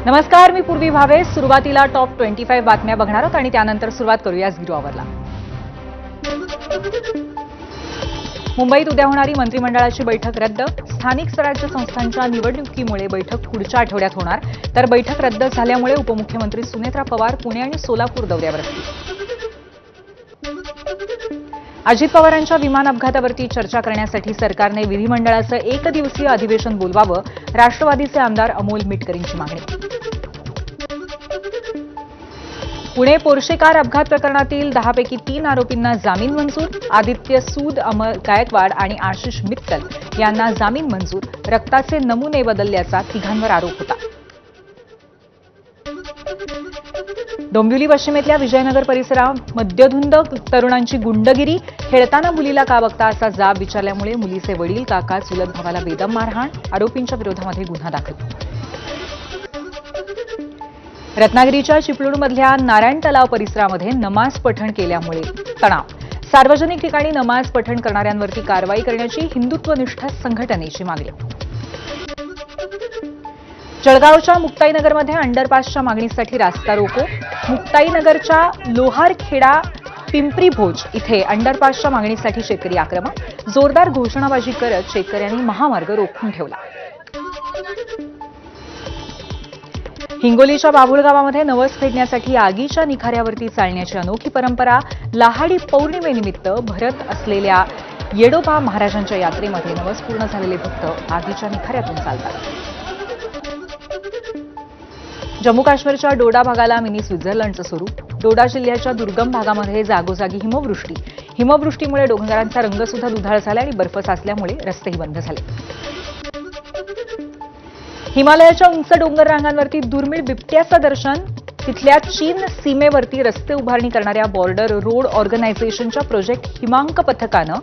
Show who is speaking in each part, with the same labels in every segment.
Speaker 1: नमस्कार, मी पूर्वी भावे. सुरुवातीला टॉप 25 बातम्या बघणार आहोत आणि त्यानंतर सुरुवात करूया झिरो आवरला. मुंबईत उद्या होणारी मंत्रिमंडळाची बैठक रद्द. स्थानिक स्वराज्य संस्थांच्या निवडणुकीमुळे बैठक पुढच्या आठवड्यात होणार, तर बैठक रद्द झाल्यामुळे उपमुख्यमंत्री सुनेत्रा पवार पुणे आणि सोलापूर दौऱ्यावर असतील. अजित पवारांच्या विमान अपघातावरती चर्चा करण्यासाठी सरकारने विधिमंडळाचं एकदिवसीय अधिवेशन बोलवावं, राष्ट्रवादीचे आमदार अमोल मिटकरींची मागणी. पुणे पोर्शे कार अपघात प्रकरणातील 10 पैकी 3 आरोपींना जामीन मंजूर. आदित्य सूद, अमर गायकवाड आणि आशिष मित्तल यांना जामीन मंजूर. रक्ताचे नमुने बदलल्याचा तिघांवर आरोप होता. डोंबिवली पश्चिमेतल्या विजयनगर परिसरात मद्यधुंद तरुणांची गुंडगिरी. खेळताना मुलीला का बघता असा जाब विचारल्यामुळे मुलीचे वडील, काका, चुलत भावाला बेदम मारहाण. आरोपींच्या विरोधामध्ये गुन्हा दाखल. रत्नागिरीच्या चिपळूणमधल्या नारायण तलाव परिसरामध्ये नमाज पठण केल्यामुळे तणाव. सार्वजनिक ठिकाणी नमाज पठण करणाऱ्यांवरती कारवाई करण्याची हिंदुत्वनिष्ठ संघटनेची मागणी. जळगावच्या मुक्ताईनगरमध्ये अंडरपासच्या मागणीसाठी रास्ता रोको. मुक्ताईनगरच्या लोहारखेडा पिंपरी भोज इथे अंडरपासच्या मागणीसाठी शेतकरी आक्रमक. जोरदार घोषणाबाजी करत शेतकऱ्यांनी महामार्ग रोखून ठेवला. हिंगोलीच्या बाभूळ गावामध्ये नवस फेडण्यासाठी आगीच्या निखाऱ्यावरती चालण्याची अनोखी परंपरा. लाहाडी पौर्णिमेनिमित्त भरत असलेल्या येडोबा महाराजांच्या यात्रेमध्ये नवस पूर्ण झालेले भक्त आगीच्या निखाऱ्यातून चालतात. जम्मू काश्मीरच्या डोडा भागाला मिनी स्वित्झर्लंडचं स्वरूप. डोडा जिल्ह्याच्या दुर्गम भागामध्ये जागोजागी हिमवृष्टी. हिमवृष्टीमुळे डोंगरांचा रंगसुद्धा दुधाळ झाला आणि बर्फ साचल्यामुळे रस्तेही बंद झाले. हिमालयाच्या उंच डोंगर रांगांवरती दुर्मिळ बिबट्याचं दर्शन. तिथल्या चीन सीमेवरती रस्ते उभारणी करणाऱ्या बॉर्डर रोड ऑर्गनायझेशनच्या प्रोजेक्ट हिमांक पथकानं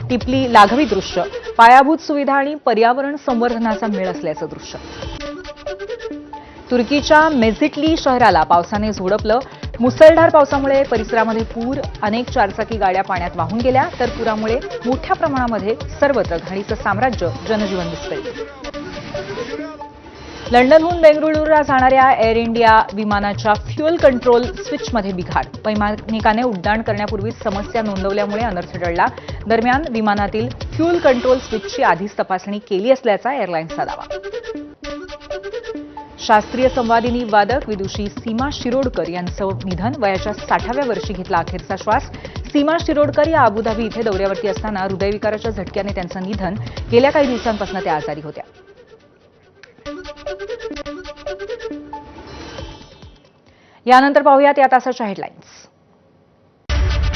Speaker 1: टिपली लाघवी दृश्य. पायाभूत सुविधा आणि पर्यावरण संवर्धनाचा मेळ असल्याचं दृश्य. तुर्कीच्या मेझिटली शहराला पावसाने झोडपलं. मुसळधार पावसामुळे परिसरामध्ये पूर. अनेक चारचाकी गाड्या पाण्यात वाहून गेल्या, तर पुरामुळे मोठ्या प्रमाणामध्ये सर्वत्र घाणीचं साम्राज्य, जनजीवन विस्कळीत. लंडनहून बेंगळुरूला जाणाऱ्या एअर इंडिया विमानाच्या फ्युएल कंट्रोल स्विचमध्ये बिघाड. वैमानिकाने उड्डाण करण्यापूर्वीच समस्या नोंदवल्यामुळे अनर्थ टळला. दरम्यान विमानातील फ्युएल कंट्रोल स्विचची आधीच तपासणी केली असल्याचा एअरलाईन्सचा दावा. शास्त्रीय संवादिनी वादक विदुषी सीमा शिरोडकर यांचं निधन. वयाच्या 60व्या वर्षी घेतला अखेरचा श्वास. सीमा शिरोडकर या अबुधाबी इथे दौऱ्यावरती असताना हृदयविकाराच्या झटक्याने त्यांचं निधन. गेल्या काही दिवसांपासून त्या आजारी होत्या. यानंतर पाहूयात या तासाच्या हेडलाईन्स.